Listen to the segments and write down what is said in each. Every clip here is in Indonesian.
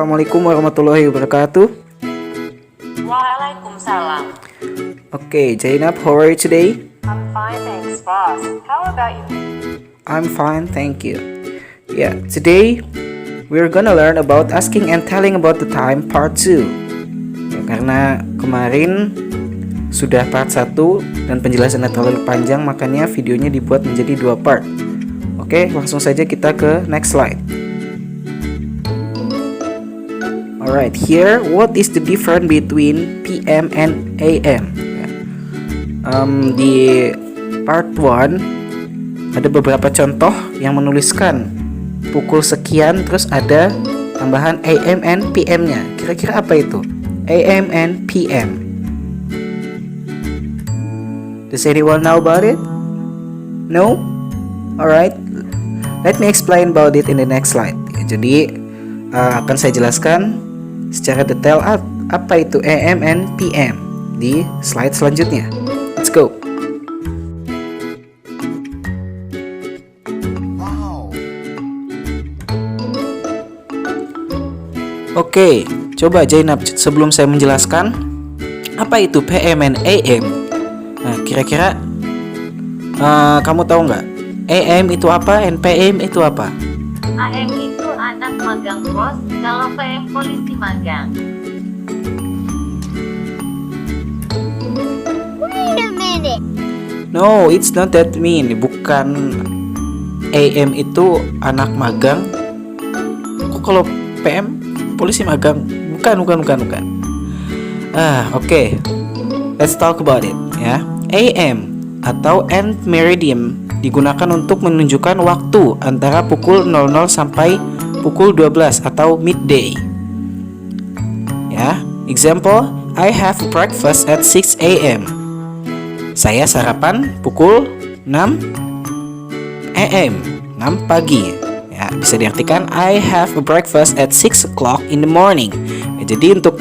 Assalamualaikum warahmatullahi wabarakatuh. Waalaikumsalam. Okay, Zainab, how are you today? I'm fine, thanks, boss. How about you? I'm fine, thank you. Yeah, today we're gonna learn about asking and telling about the time part 2. Ya, karena kemarin sudah part 1 dan penjelasannya terlalu panjang, makanya videonya dibuat menjadi 2 part. Oke, langsung saja kita ke next slide. Alright, here what is the difference between PM and AM? Di part 1 ada beberapa contoh yang menuliskan pukul sekian, terus ada tambahan AM and PM-nya. Kira-kira apa itu? AM and PM. Does anyone know about it? No? Alright, let me explain about it in the next slide. Jadi akan saya jelaskan secara detail apa itu AM and PM di slide selanjutnya. Let's go. Wow. Oke, coba Zainab, sebelum saya menjelaskan apa itu PM and AM. Nah, kira-kira kamu tahu nggak? AM itu apa and PM itu apa? AM itu anak magang bos, kalau PM polisi magang. Wait a minute. No, it's not that mean. Bukan AM itu anak magang. Kok kalau PM polisi magang? Bukan. Oke. Let's talk about it, ya. AM atau end meridian digunakan untuk menunjukkan waktu antara pukul 00 sampai pukul 12 atau midday. Ya, example, I have breakfast at 6 a.m. Saya sarapan pukul 6 a.m. 6 pagi. Ya, bisa diartikan I have a breakfast at 6 o'clock in the morning. Ya, jadi untuk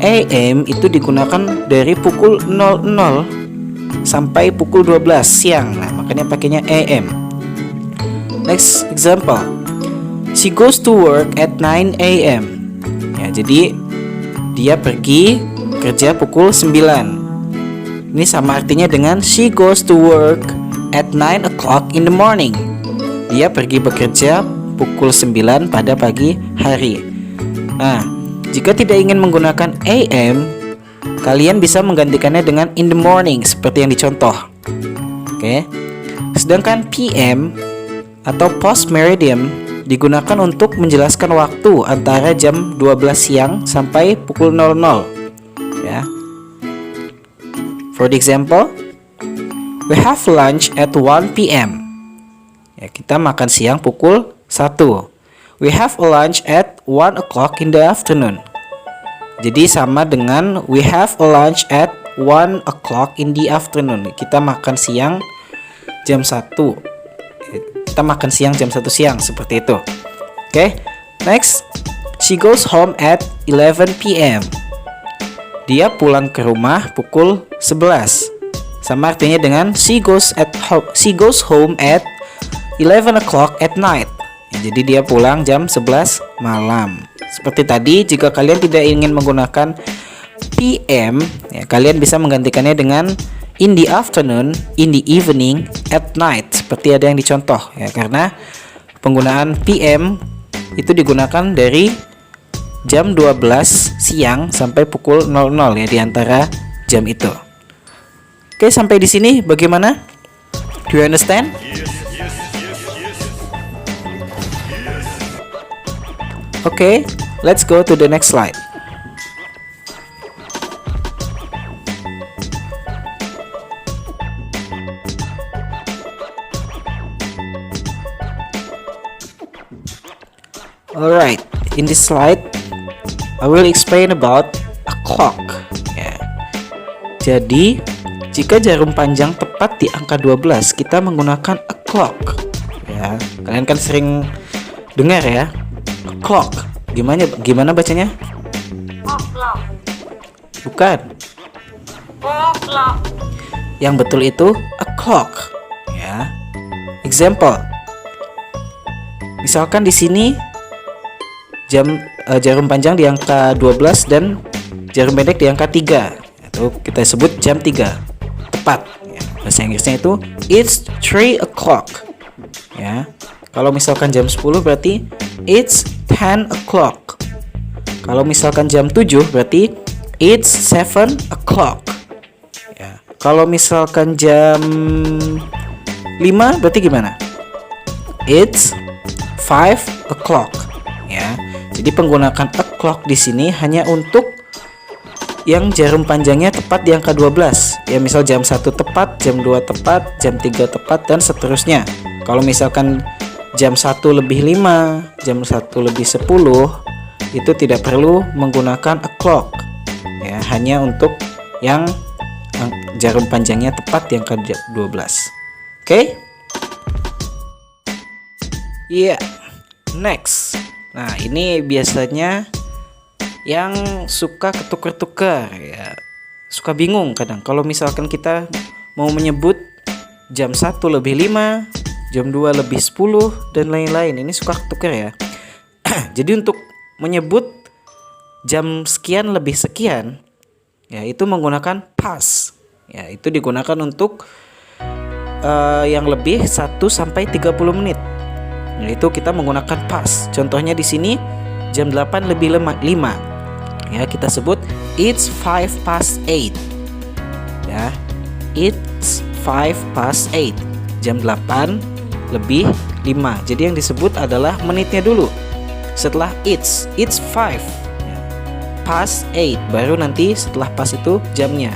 AM itu digunakan dari pukul 00 sampai pukul 12 siang. Nah, makanya pakainya AM. Next example. She goes to work at 9 a.m. Ya, jadi dia pergi kerja pukul 9. Ini sama artinya dengan she goes to work at 9 o'clock in the morning. Dia pergi bekerja pukul 9 pada pagi hari. Nah, jika tidak ingin menggunakan AM, kalian bisa menggantikannya dengan in the morning seperti yang dicontoh. Oke. Sedangkan PM atau post meridian digunakan untuk menjelaskan waktu antara jam 12 siang sampai pukul 00. Ya. For the example, we have lunch at 1 p.m. Ya, kita makan siang pukul 1. We have a lunch at 1 o'clock in the afternoon. Jadi sama dengan we have a lunch at 1 o'clock in the afternoon. Kita makan siang jam 1. Kita makan siang jam 1 siang, seperti itu. Oke. Next, she goes home at 11 p.m. Dia pulang ke rumah pukul 11. Sama artinya dengan she goes home at 11 o'clock at night. Ya, jadi dia pulang jam 11 malam. Seperti tadi, jika kalian tidak ingin menggunakan PM, ya, kalian bisa menggantikannya dengan in the afternoon, in the evening, at night, seperti ada yang dicontoh. Ya, karena penggunaan PM itu digunakan dari jam 12 siang sampai pukul 00, ya, di antara jam itu. Oke, sampai di sini bagaimana? Do you understand? Okay, let's go to the next slide. Alright, in this slide, I will explain about a clock. Ya. Jadi, jika jarum panjang tepat di angka 12, kita menggunakan a clock. Ya, kalian kan sering dengar ya. Clock. Gimana bacanya? Clock. Bukan. Clock. Yang betul itu a clock. Ya. Example. Misalkan di sini jam jarum panjang di angka 12 dan jarum pendek di angka 3. Itu kita sebut jam 3. Tepat. Ya, bahasa Inggrisnya itu it's 3 o'clock. Ya. Kalau misalkan jam 10 berarti it's 10 o'clock. Kalau misalkan jam 7 berarti it's 7 o'clock. Ya. Kalau misalkan jam 5 berarti gimana? It's 5 o'clock. Ya. Jadi penggunaan o'clock di sini hanya untuk yang jarum panjangnya tepat di angka 12. Ya, misal jam 1 tepat, jam 2 tepat, jam 3 tepat dan seterusnya. Kalau misalkan jam 1 lebih 5, jam 1 lebih 10, itu tidak perlu menggunakan o'clock. Ya, hanya untuk yang jarum panjangnya tepat di angka 12. Oke? Iya. Next. Nah, ini biasanya yang suka ketukar-tukar ya. Suka bingung kadang kalau misalkan kita mau menyebut jam 1 lebih 5, jam 2 lebih 10 dan lain-lain. Ini suka ketukar ya. Jadi untuk menyebut jam sekian lebih sekian ya, itu menggunakan past. Ya, itu digunakan untuk yang lebih 1 sampai 30 menit. Nah, itu kita menggunakan past. Contohnya di sini jam 8 lebih 5. Ya, kita sebut it's 5 past 8. Ya, it's 5 past 8. Jam 8 lebih 5. Jadi yang disebut adalah menitnya dulu. Setelah it's 5 ya, past 8, baru nanti setelah pas itu jamnya.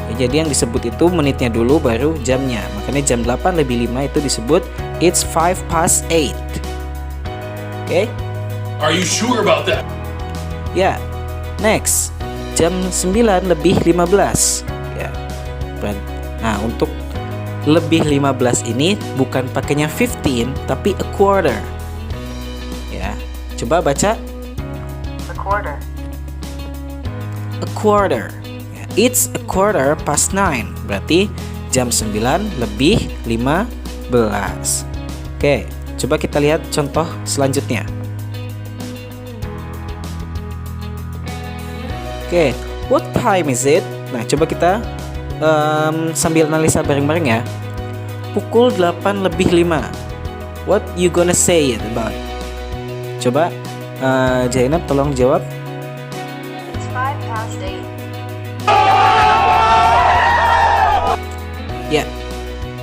Ya, jadi yang disebut itu menitnya dulu baru jamnya. Makanya jam 8 lebih 5 itu disebut it's 5 past 8. Oke? Are you sure about that? Ya. Next, jam 9 lebih 15 ya. Nah, untuk lebih 15 ini bukan pakainya 15 tapi a quarter. Ya. Coba baca A quarter. a quarter. Ya, it's a quarter past 9. Berarti jam 9 lebih 15. Oke, coba kita lihat contoh selanjutnya. Oke, what time is it? Nah, coba kita sambil analisa bareng-bareng ya. Pukul 8 lebih 5. What you gonna say it about? Coba Jainab tolong jawab. It's 5 past 8. Ya,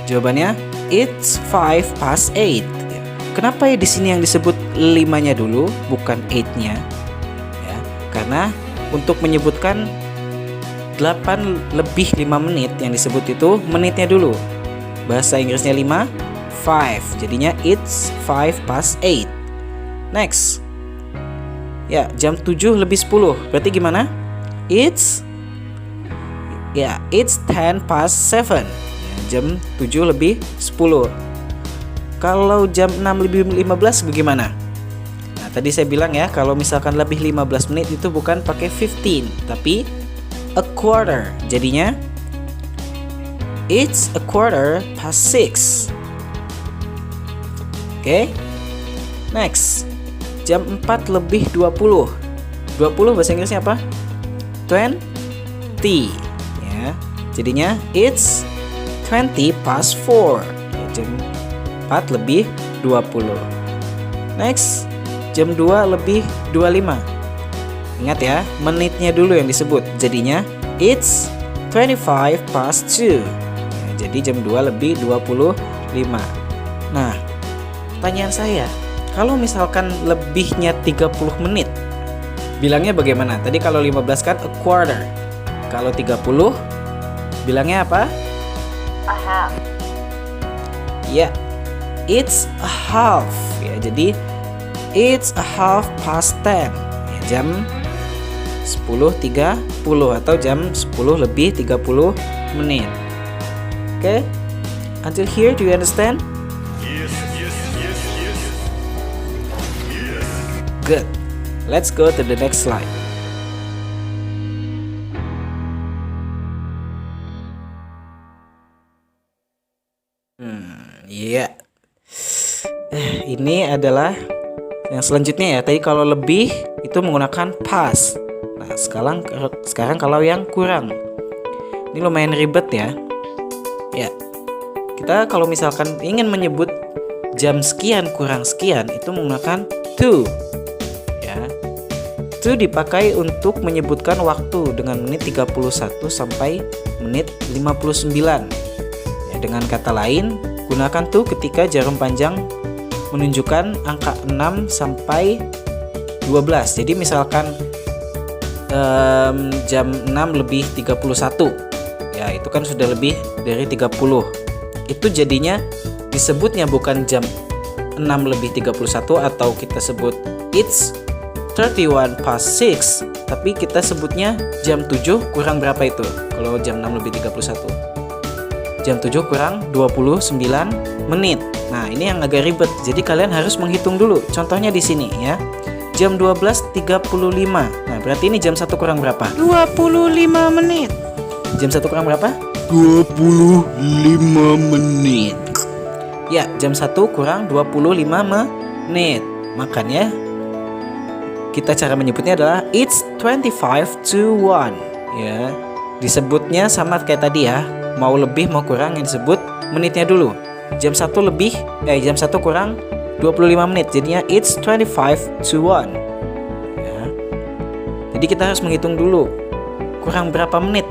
jawabannya it's 5 past 8. Kenapa ya di sini yang disebut 5-nya dulu, bukan 8-nya? Ya, karena untuk menyebutkan 8 lebih 5 menit yang disebut itu menitnya dulu. Bahasa Inggrisnya 5, 5. Jadinya it's 5 past 8. Next. Ya, jam 7 lebih 10. Berarti gimana? It's 10 past 7. Ya, jam 7 lebih 10. Kalau jam 6 lebih 15 bagaimana? Nah, tadi saya bilang ya, kalau misalkan lebih 15 menit itu bukan pakai 15, tapi a quarter. Jadinya it's a quarter past 6. Oke. Next. Jam 4 lebih 20. 20 bahasa Inggrisnya apa? 20. Ya. Jadinya it's 20 past 4. Ya, jam 4 lebih 20. Next. Jam 2 lebih 25. Ingat ya, menitnya dulu yang disebut. Jadinya it's 25 past 2. Ya, jadi jam 2 lebih 25. Nah, pertanyaan saya, kalau misalkan lebihnya 30 menit, bilangnya bagaimana? Tadi kalau 15 kan a quarter. Kalau 30 bilangnya apa? A half. Ya, it's a half. Ya, jadi it's a half past 10. Ya, jam 10.30 atau jam 10 lebih 30 menit. Oke? Until here, do you understand? Yes, yes, yes, yes. Good. Let's go to the next slide. Iya. Ini adalah yang selanjutnya ya. Tadi kalau lebih itu menggunakan past. Nah, sekarang kalau yang kurang. Ini lumayan ribet ya. Ya. Kita kalau misalkan ingin menyebut jam sekian kurang sekian itu menggunakan to. Ya. To dipakai untuk menyebutkan waktu dengan menit 31 sampai menit 59. Ya, dengan kata lain, gunakan to ketika jarum panjang menunjukkan angka 6 sampai 12. Jadi misalkan jam 6 lebih 31. Ya, itu kan sudah lebih dari 30. Itu jadinya disebutnya bukan jam 6 lebih 31 atau kita sebut it's 31 past 6, tapi kita sebutnya jam 7 kurang berapa itu? Kalau jam 6 lebih 31. Jam 7 kurang 29 menit. Nah, ini yang agak ribet. Jadi kalian harus menghitung dulu. Contohnya di sini ya. Jam 12.35. Nah, berarti ini jam 1 kurang berapa? 25 menit. Jam 1 kurang berapa? 25 menit. Ya, jam 1 kurang 25 menit. Makanya kita cara menyebutnya adalah it's 25 to 1. Ya, disebutnya sama kayak tadi ya. Mau lebih mau kurang yang disebut menitnya dulu. Jam 1 kurang 25 menit. Jadinya it's 25 to 1. Ya. Jadi kita harus menghitung dulu kurang berapa menit.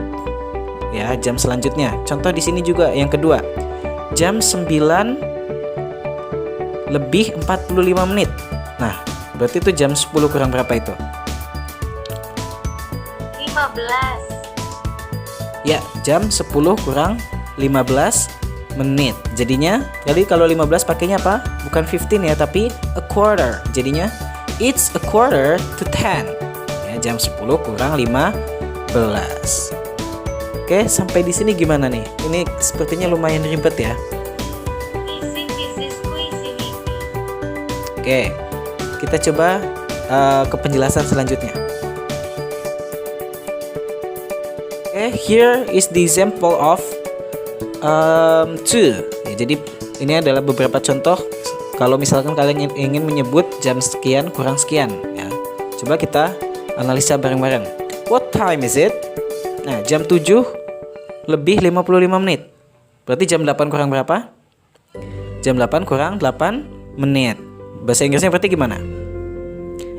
Ya, jam selanjutnya. Contoh di sini juga yang kedua. Jam 9 lebih 45 menit. Nah, berarti itu jam 10 kurang berapa itu? 15. Ya, jam 10 kurang 15 menit. Jadinya, jadi kalau 15 pakainya apa? Bukan 15 ya, tapi a quarter. Jadinya it's a quarter to 10. Ya, jam 10 kurang 15. Oke, sampai di sini gimana nih? Ini sepertinya lumayan ribet ya. Isi kisi squeezy wiki. Oke, kita coba ke penjelasan selanjutnya. Oke, here is the example of to. Ya, jadi ini adalah beberapa contoh kalau misalkan kalian ingin menyebut jam sekian kurang sekian. Ya, coba kita analisa bareng-bareng. What time is it? Nah, jam 7 lebih 55 menit. Berarti jam 8 kurang berapa? Jam 8 kurang 8 menit. Bahasa Inggrisnya berarti gimana?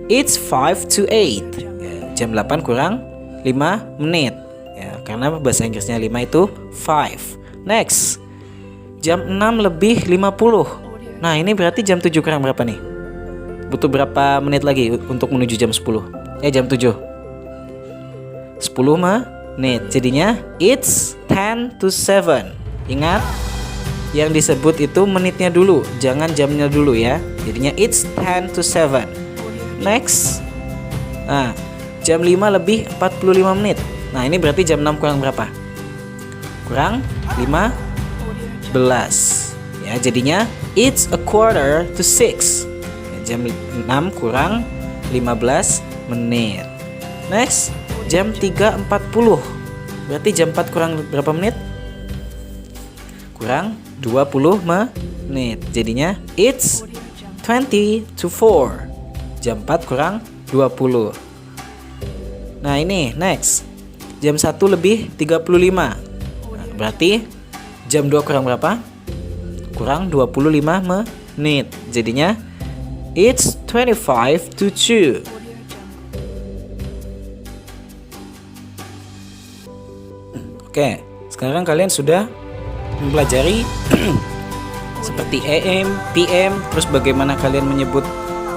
It's 5 to 8. Ya, jam 8 kurang 5 menit. Ya, karena bahasa Inggrisnya 5 itu 5. Next. Jam 6 lebih 50. Nah, ini berarti jam 7 kurang berapa nih? Butuh berapa menit lagi untuk menuju jam 10? Jam 7. 10 menit. Jadinya it's 10 to 7. Ingat, yang disebut itu menitnya dulu, jangan jamnya dulu ya. Jadinya it's 10 to 7. Next. Nah, jam 5 lebih 45 menit. Nah, ini berarti jam 6 kurang berapa? Kurang 15. Ya, jadinya it's a quarter to 6. Ya, jam 6 kurang 15 menit. Next, jam 3.40. Berarti jam 4 kurang berapa menit? Kurang 20 menit. Jadinya it's 20 to 4. Jam 4 kurang 20. Nah, ini next. Jam 1 lebih 35. Nah, berarti jam 2 kurang berapa? Kurang 25 menit. Jadinya it's 25 to 2. Oke, sekarang kalian sudah mempelajari seperti AM, PM, terus bagaimana kalian menyebut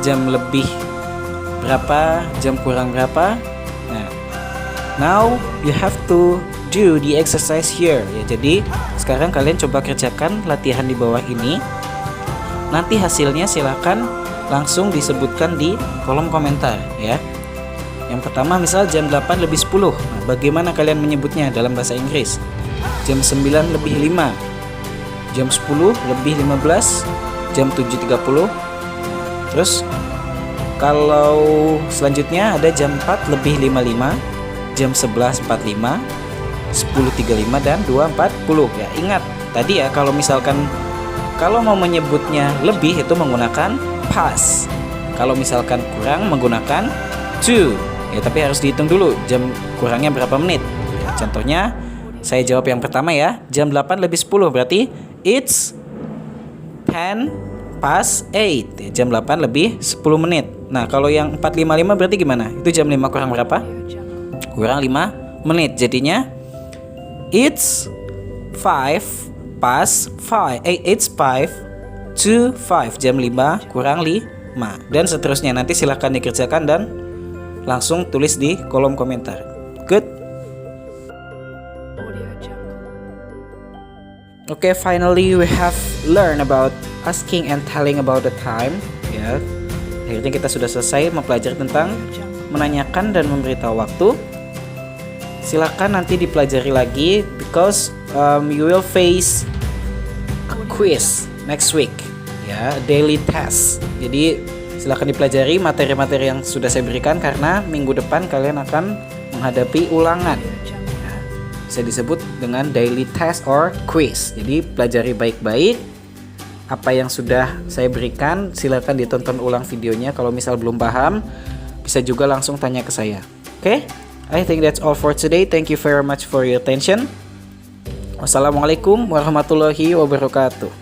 jam lebih berapa, jam kurang berapa. Nah, now you have to do the exercise here. Ya, jadi sekarang kalian coba kerjakan latihan di bawah ini. Nanti hasilnya silakan langsung disebutkan di kolom komentar ya. Yang pertama misal jam 8 lebih 10. Nah, bagaimana kalian menyebutnya dalam bahasa Inggris? Jam 9 lebih 5. Jam 10 lebih 15. Jam 7.30. Terus kalau selanjutnya ada jam 4 lebih 55. Jam 11.45. 10.35 dan 2.40. Ya, ingat tadi ya, kalau mau menyebutnya lebih itu menggunakan past. Kalau misalkan kurang menggunakan 2. Ya, tapi harus dihitung dulu jam kurangnya berapa menit. Ya, contohnya saya jawab yang pertama ya. Jam 8 lebih 10 berarti it's 10 past 8. Ya, jam 8 lebih 10 menit. Nah, kalau yang 4.55 berarti gimana? Itu jam 5 kurang berapa? Kurang 5 menit. Jadinya it's 5 past 5. It's 5 to 5. Jam 5 kurang 5. Dan seterusnya, nanti silahkan dikerjakan dan langsung tulis di kolom komentar. Good. Okay, finally we have learned about asking and telling about the time. Ya, akhirnya kita sudah selesai mempelajari tentang menanyakan dan memberitahu waktu. Silakan nanti dipelajari lagi because you will face a quiz next week. Ya, daily test. Jadi silakan dipelajari materi-materi yang sudah saya berikan karena minggu depan kalian akan menghadapi ulangan. Bisa disebut dengan daily test or quiz. Jadi pelajari baik-baik apa yang sudah saya berikan. Silakan ditonton ulang videonya. Kalau misal belum paham, bisa juga langsung tanya ke saya. Oke? I think that's all for today. Thank you very much for your attention. Wassalamualaikum warahmatullahi wabarakatuh.